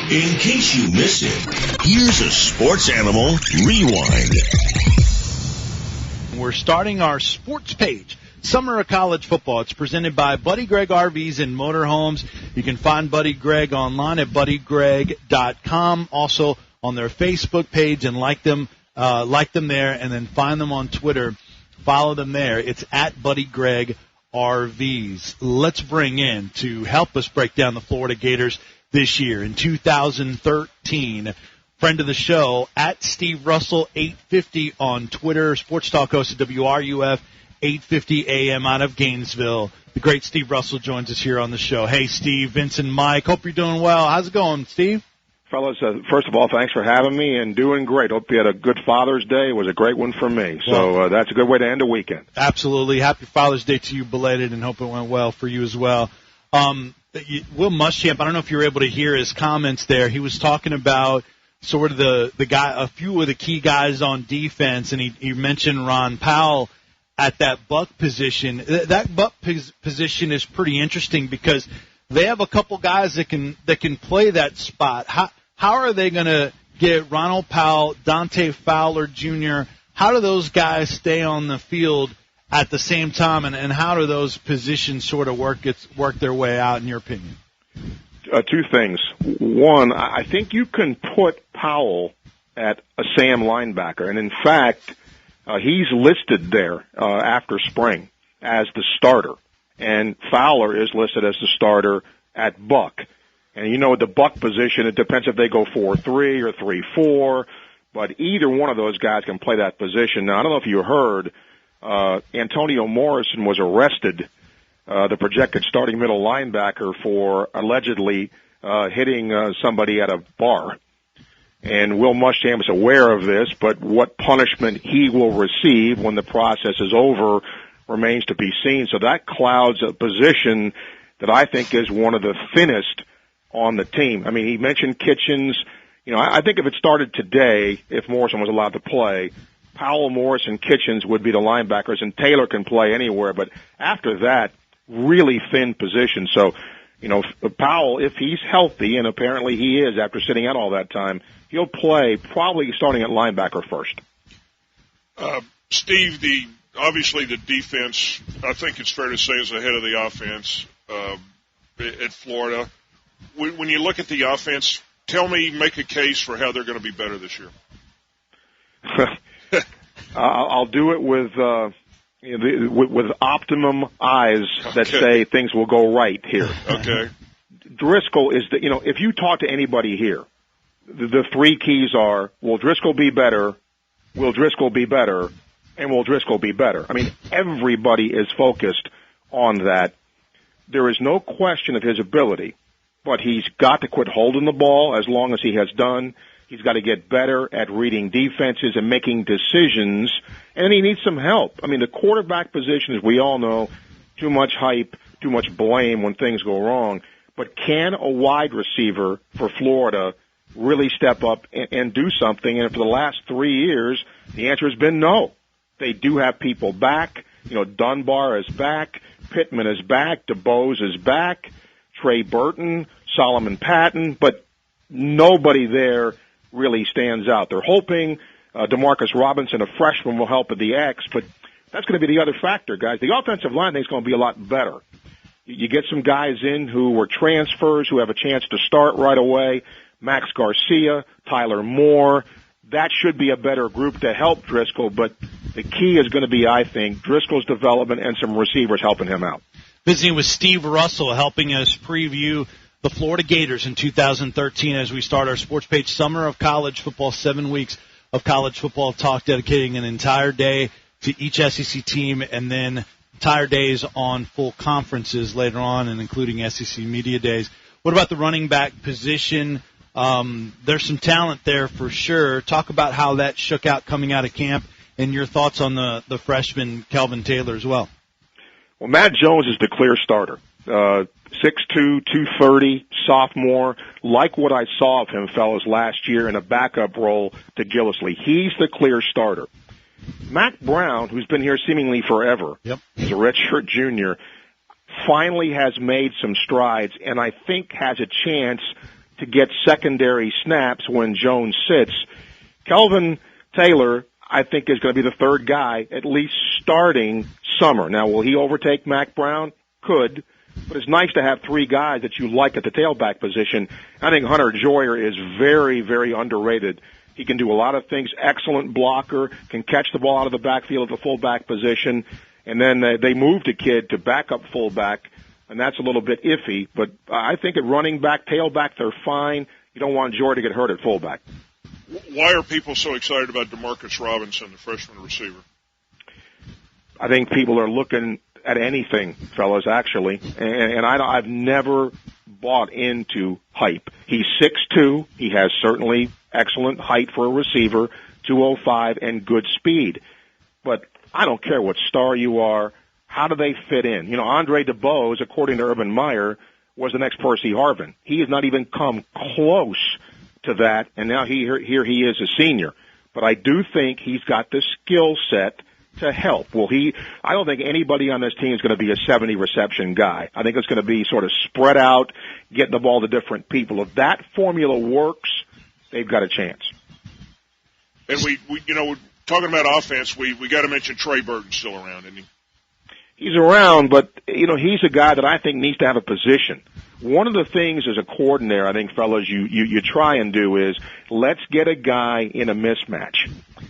In case you missed it, here's a Sports Animal Rewind. We're starting our sports page. Summer of college football. It's presented by Buddy Greg RVs and Motorhomes. You can find Buddy Greg online at buddygreg.com. Also on their Facebook page, and like them there, and then find them on Twitter. Follow them there. It's at Buddy Greg RVs. Let's bring in, to help us break down the Florida Gators this year in 2013, friend of the show, at Steve Russell 850 on Twitter, sports talk host at WRUF 850 AM out of Gainesville. The great Steve Russell joins us here on the show. Hey, Steve, Vince, and Mike. Hope you're doing well. How's it going, Steve? Fellas, first of all, thanks for having me and doing great. Hope you had a good Father's Day. It was a great one for me. So that's a good way to end a weekend. Absolutely. Happy Father's Day to you, belated, and hope it went well for you as well. Will Muschamp, I don't know if you were able to hear his comments there. He was talking about sort of the guy, a few of the key guys on defense, and he mentioned Ron Powell at that buck position. That buck position is pretty interesting because they have a couple guys that can play that spot. How are they going to get Ronald Powell, Dante Fowler Jr.? How do those guys stay on the field at the same time, and how do those positions sort of work their way out, in your opinion? Two things. One, I think you can put Powell at a Sam linebacker, and in fact, he's listed there after spring as the starter, and Fowler is listed as the starter at buck. And you know, at the buck position, it depends if they go 4-3 or 3-4, but either one of those guys can play that position. Now, I don't know if you heard, Antonio Morrison was arrested, the projected starting middle linebacker, for allegedly hitting somebody at a bar. And Will Muschamp is aware of this, but what punishment he will receive when the process is over remains to be seen. So that clouds a position that I think is one of the thinnest on the team. I mean, he mentioned Kitchens. You know, I think if it started today, if Morrison was allowed to play, Powell, Morrison, Kitchens would be the linebackers, and Taylor can play anywhere. But after that, really thin position. So, you know, Powell, if he's healthy, and apparently he is after sitting out all that time, he'll play probably starting at linebacker first. Steve, obviously the defense, I think it's fair to say, is ahead of the offense at Florida. When you look at the offense, make a case for how they're going to be better this year. I'll do it with optimum eyes that say things will go right here. Okay. Driscoll is if you talk to anybody here, the three keys are, will Driscoll be better, will Driscoll be better, and will Driscoll be better? I mean, everybody is focused on that. There is no question of his ability, but he's got to quit holding the ball as long as he has done. He's got to get better at reading defenses and making decisions, and he needs some help. I mean, the quarterback position, as we all know, too much hype, too much blame when things go wrong. But can a wide receiver for Florida really step up and do something? And for the last 3 years, the answer has been no. They do have people back. You know, Dunbar is back. Pittman is back. DeBose is back. Trey Burton, Solomon Patton, but nobody there really stands out. They're hoping DeMarcus Robinson, a freshman, will help at the X, but that's going to be the other factor, guys. The offensive line, I think, is going to be a lot better. You get some guys in who were transfers, who have a chance to start right away. Max Garcia, Tyler Moore. That should be a better group to help Driscoll, but the key is going to be, I think, Driscoll's development and some receivers helping him out. Visiting with Steve Russell, helping us preview the Florida Gators in 2013 as we start our sports page summer of college football, 7 weeks of college football talk, dedicating an entire day to each SEC team, and then entire days on full conferences later on, and including SEC media days. What about the running back position? There's some talent there for sure. Talk about how that shook out coming out of camp, and your thoughts on the freshman Kelvin Taylor as well. Well, Matt Jones is the clear starter. 6'2", 230, sophomore. Like what I saw of him, fellas, last year in a backup role to Gillislee. He's the clear starter. Mac Brown, who's been here seemingly forever, he's a redshirt junior, finally has made some strides, and I think has a chance to get secondary snaps when Jones sits. Kelvin Taylor, I think, is going to be the third guy, at least starting summer. Now, will he overtake Mac Brown? Could. But it's nice to have three guys that you like at the tailback position. I think Hunter Joyer is very, very underrated. He can do a lot of things. Excellent blocker, can catch the ball out of the backfield at the fullback position. And then they moved a kid to backup fullback, and that's a little bit iffy. But I think at running back, tailback, they're fine. You don't want Joyer to get hurt at fullback. Why are people so excited about Demarcus Robinson, the freshman receiver? I think people are looking at anything, fellas, actually. And I've never bought into hype. He's 6'2". He has certainly excellent height for a receiver, 205, and good speed. But I don't care what star you are. How do they fit in? You know, Andre DeBose, according to Urban Meyer, was the next Percy Harvin. He has not even come close to that, and now here he is a senior. But I do think he's got the skill set to help. I don't think anybody on this team is going to be a 70-reception guy. I think it's going to be sort of spread out, getting the ball to different people. If that formula works, they've got a chance. And we talking about offense, we got to mention Trey Burton's still around, isn't he? He's around, but, he's a guy that I think needs to have a position. One of the things as a coordinator, I think, fellas, you try and do is let's get a guy in a mismatch.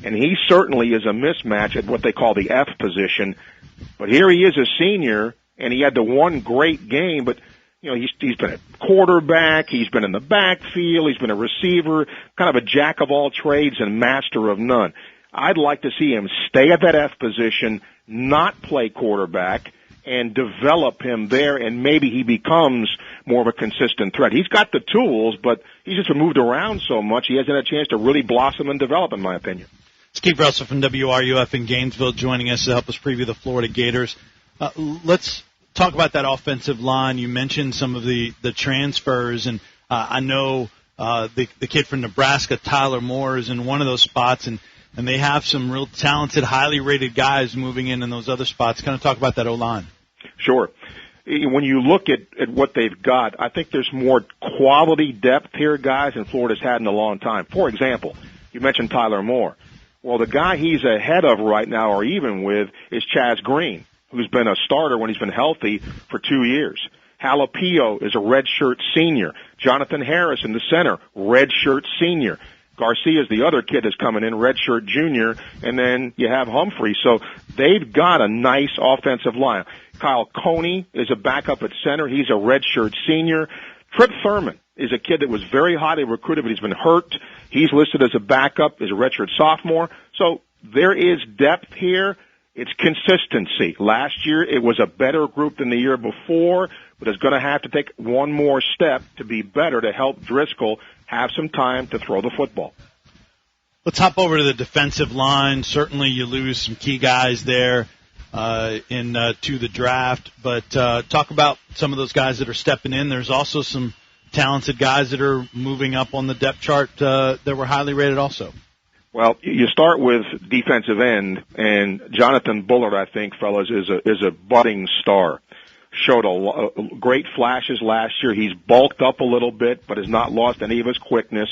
And he certainly is a mismatch at what they call the F position. But here he is a senior, and he had the one great game, but, he's been a quarterback, he's been in the backfield, he's been a receiver, kind of a jack of all trades and master of none. I'd like to see him stay at that F position, not play quarterback, and develop him there, and maybe he becomes more of a consistent threat. He's got the tools, but he's just been moved around so much, he hasn't had a chance to really blossom and develop, in my opinion. Steve Russell from WRUF in Gainesville joining us to help us preview the Florida Gators. Let's talk about that offensive line. You mentioned some of the transfers, and I know the kid from Nebraska, Tyler Moore, is in one of those spots, and they have some real talented, highly rated guys moving in those other spots. Kind of talk about that O-line. Sure. When you look at what they've got, I think there's more quality depth here, guys, than Florida's had in a long time. For example, you mentioned Tyler Moore. Well, the guy he's ahead of right now, or even with, is Chaz Green, who's been a starter when he's been healthy for 2 years. Halapio is a redshirt senior. Jonathan Harrison, the center, redshirt senior. Garcia is the other kid that's coming in, redshirt junior, and then you have Humphrey. So they've got a nice offensive line. Kyle Coney is a backup at center. He's a redshirt senior. Trip Thurman is a kid that was very highly recruited, but he's been hurt. He's listed as a backup, as a redshirt sophomore. So there is depth here. It's consistency. Last year it was a better group than the year before, but it's going to have to take one more step to be better to help Driscoll have some time to throw the football. Let's hop over to the defensive line. Certainly you lose some key guys there to the draft, but talk about some of those guys that are stepping in. There's also some talented guys that are moving up on the depth chart that were highly rated also. Well, you start with defensive end, and Jonathan Bullard, I think, fellas, is a budding star. Showed great flashes last year. He's bulked up a little bit, but has not lost any of his quickness.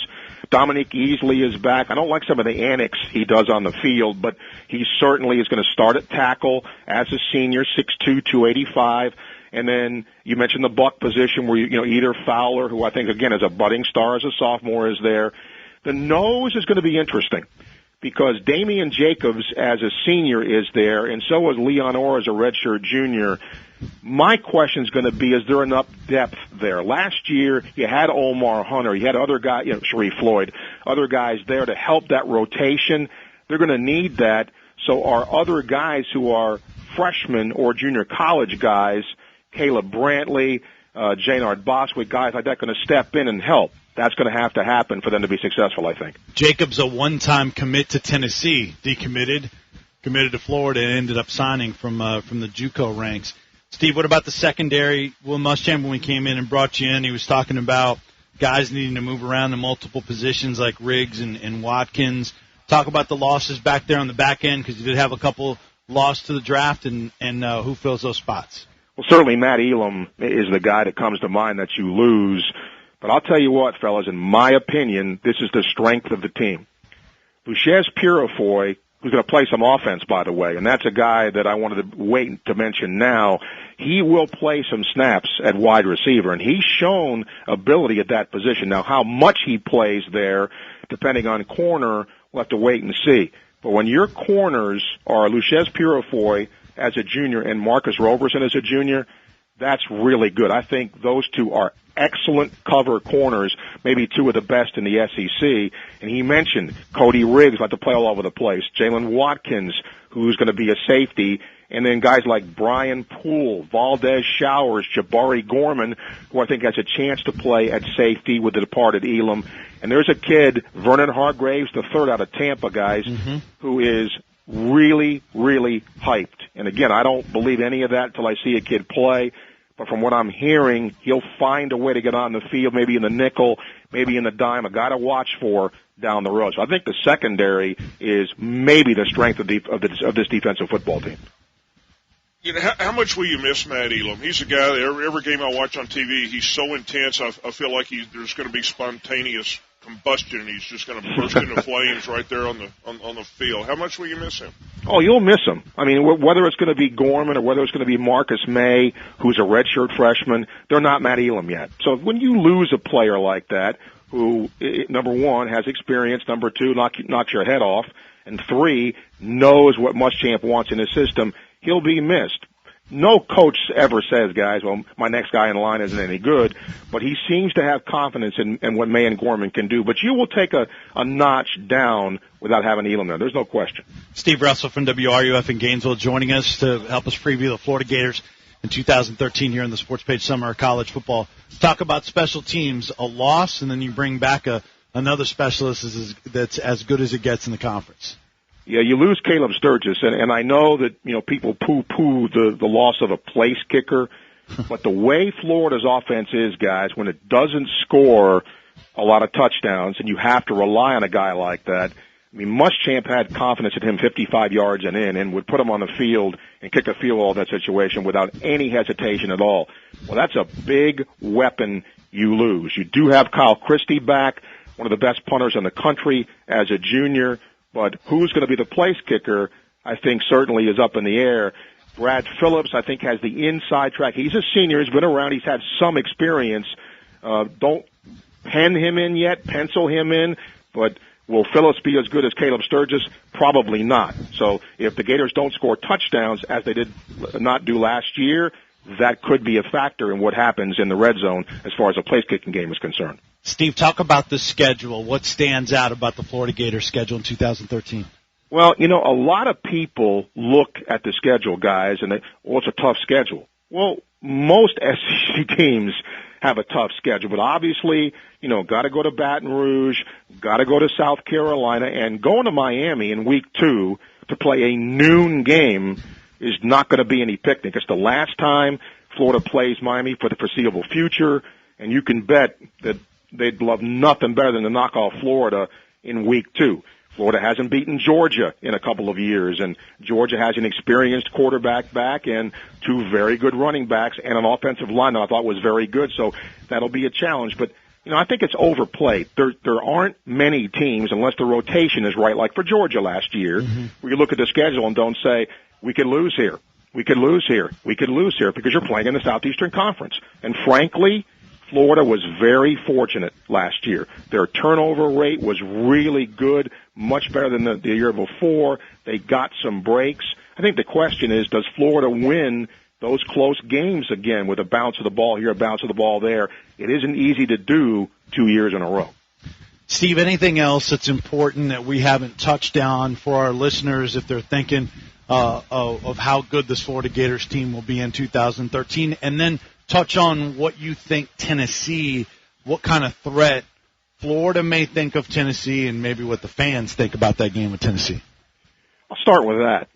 Dominique Easley is back. I don't like some of the antics he does on the field, but he certainly is going to start at tackle as a senior, 6'2", 285. And then you mentioned the buck position where, either Fowler, who I think, again, is a budding star as a sophomore, is there. The nose is going to be interesting because Damian Jacobs as a senior is there, and so is Leon Orr as a redshirt junior. My question is going to be, is there enough depth there? Last year, you had Omar Hunter, you had other guys, Sharif Floyd, other guys there to help that rotation. They're going to need that. So are other guys who are freshmen or junior college guys, Caleb Brantley, Jaynard Boswick, guys like that, going to step in and help? That's going to have to happen for them to be successful, I think. Jacobs, a one-time commit to Tennessee, decommitted, committed to Florida, and ended up signing from the JUCO ranks. Steve, what about the secondary? Will Muschamp, when we came in and brought you in, he was talking about guys needing to move around in multiple positions like Riggs and Watkins. Talk about the losses back there on the back end, because you did have a couple lost to the draft, and who fills those spots? Well, certainly Matt Elam is the guy that comes to mind that you lose. But I'll tell you what, fellas, in my opinion, this is the strength of the team. Luchez Purifoy, who's going to play some offense, by the way, and that's a guy that I wanted to wait to mention now. He will play some snaps at wide receiver, and he's shown ability at that position. Now, how much he plays there, depending on corner, we'll have to wait and see. But when your corners are Luchez Purifoy as a junior and Marcus Roberson as a junior, that's really good. I think those two are excellent cover corners, maybe two of the best in the SEC. And he mentioned Cody Riggs, like to play all over the place, Jalen Watkins, who's going to be a safety, and then guys like Brian Poole, Valdez Showers, Jabari Gorman, who I think has a chance to play at safety with the departed Elam. And there's a kid, Vernon Hargraves, the third out of Tampa, guys, who is really, really hyped. And again, I don't believe any of that until I see a kid play. But from what I'm hearing, he'll find a way to get on the field, maybe in the nickel, maybe in the dime, a guy to watch for down the road. So I think the secondary is maybe the strength of this defensive football team. You know, how much will you miss Matt Elam? He's a guy that every game I watch on TV, he's so intense. I feel like there's going to be spontaneous combustion, and he's just going to burst into flames right there on the field. How much will you miss him? Oh, you'll miss him. I mean, whether it's going to be Gorman or whether it's going to be Marcus May, who's a redshirt freshman, they're not Matt Elam yet. So when you lose a player like that, who, number one, has experience, number two, knocks your head off, and three, knows what Muschamp wants in his system, he'll be missed. No coach ever says, guys, well, my next guy in line isn't any good, but he seems to have confidence in what May and Gorman can do. But you will take a notch down without having Elam there. There's no question. Steve Russell from WRUF in Gainesville joining us to help us preview the Florida Gators in 2013 here in the Sports Page Summer of College Football. Talk about special teams, a loss, and then you bring back another specialist that's as good as it gets in the conference. Yeah, you lose Caleb Sturgis, and I know that, people poo-poo the loss of a place kicker, but the way Florida's offense is, guys, when it doesn't score a lot of touchdowns and you have to rely on a guy like that, I mean, Muschamp had confidence in him 55 yards and would put him on the field and kick a field goal in that situation without any hesitation at all. Well, that's a big weapon you lose. You do have Kyle Christie back, one of the best punters in the country as a junior. But who's going to be the place kicker, I think, certainly is up in the air. Brad Phillips, I think, has the inside track. He's a senior. He's been around. He's had some experience. Don't pen him in yet, pencil him in. But will Phillips be as good as Caleb Sturgis? Probably not. So if the Gators don't score touchdowns, as they did not do last year, that could be a factor in what happens in the red zone as far as a place-kicking game is concerned. Steve, talk about the schedule. What stands out about the Florida Gators schedule in 2013? Well, a lot of people look at the schedule, guys, and it's a tough schedule. Well, most SEC teams have a tough schedule, but obviously, got to go to Baton Rouge, got to go to South Carolina, and going to Miami in week 2 to play a noon game is not going to be any picnic. It's the last time Florida plays Miami for the foreseeable future, and you can bet that they'd love nothing better than to knock off Florida in week 2. Florida hasn't beaten Georgia in a couple of years, and Georgia has an experienced quarterback back and 2 very good running backs and an offensive line that I thought was very good, so that'll be a challenge. But, I think it's overplayed. There aren't many teams, unless the rotation is right, like for Georgia last year, where you look at the schedule and don't say, we could lose here, we could lose here, we could lose here, because you're playing in the Southeastern Conference. And frankly, Florida was very fortunate last year. Their turnover rate was really good, much better than the year before. They got some breaks. I think the question is, does Florida win those close games again with a bounce of the ball here, a bounce of the ball there? It isn't easy to do 2 years in a row. Steve, anything else that's important that we haven't touched on for our listeners if they're thinking of how good this Florida Gators team will be in 2013? And then touch on what you think Tennessee, what kind of threat Florida may think of Tennessee, and maybe what the fans think about that game with Tennessee. I'll start with that.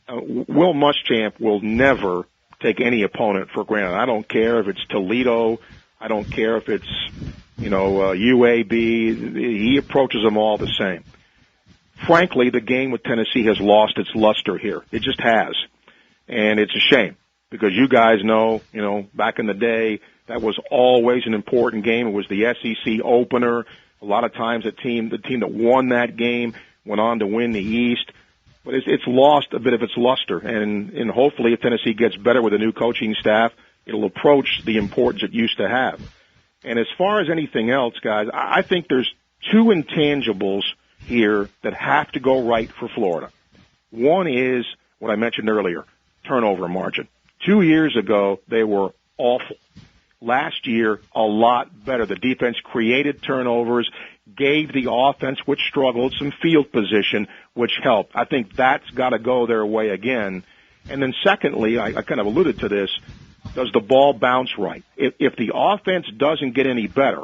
Will Muschamp will never take any opponent for granted. I don't care if it's Toledo. I don't care if it's, UAB. He approaches them all the same. Frankly, the game with Tennessee has lost its luster here. It just has. And it's a shame because you guys know, back in the day, That was always an important game. It was the SEC opener. A lot of times the team that won that game went on to win the East. But it's lost a bit of its luster, and hopefully if Tennessee gets better with a new coaching staff, it'll approach the importance it used to have. And as far as anything else, guys, I think there's two intangibles here that have to go right for Florida. One is what I mentioned earlier, turnover margin. 2 years ago, they were awful. Last year, a lot better. The defense created turnovers, gave the offense, which struggled, some field position, which helped. I think that's got to go their way again. And then secondly, I kind of alluded to this, does the ball bounce right? If the offense doesn't get any better,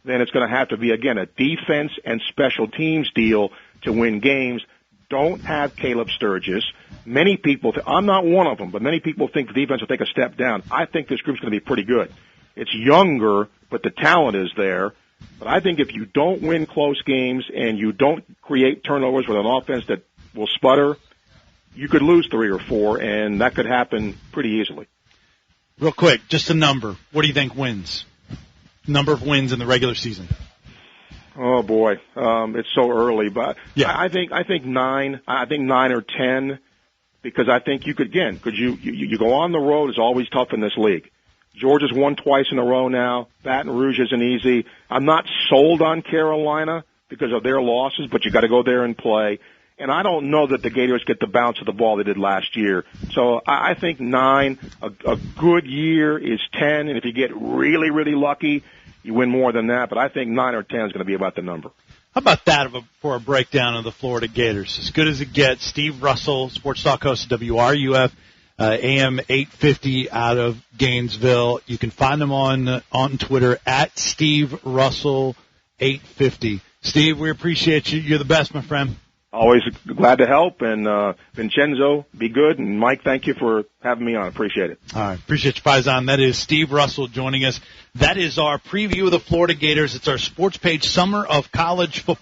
then it's going to have to be, again, a defense and special teams deal to win games. Don't have Caleb Sturgis. Many people, I'm not one of them, but many people think the defense will take a step down. I think this group's going to be pretty good. It's younger, but the talent is there. But I think if you don't win close games and you don't create turnovers with an offense that will sputter, you could lose 3 or 4, and that could happen pretty easily. Real quick, just a number. What do you think wins? Number of wins in the regular season. Oh boy, it's so early, but yeah. I think 9. I think 9 or 10, because I think you could, again, because you go on the road is always tough in this league. Georgia's won twice in a row now. Baton Rouge isn't easy. I'm not sold on Carolina because of their losses, but you got to go there and play. And I don't know that the Gators get the bounce of the ball they did last year. So I think 9. A good year is 10, and if you get really, really lucky, you win more than that. But I think 9 or 10 is going to be about the number. How about that for a breakdown of the Florida Gators? As good as it gets. Steve Russell, Sports Talk host of WRUF, AM 850 out of Gainesville. You can find him on Twitter at Steve Russell 850. Steve, we appreciate you. You're the best, my friend. Always glad to help. And Vincenzo, be good. And Mike, thank you for having me on. Appreciate it. All right. Appreciate you, Faizan. That is Steve Russell joining us. That is our preview of the Florida Gators. It's our sports page, Summer of College Football.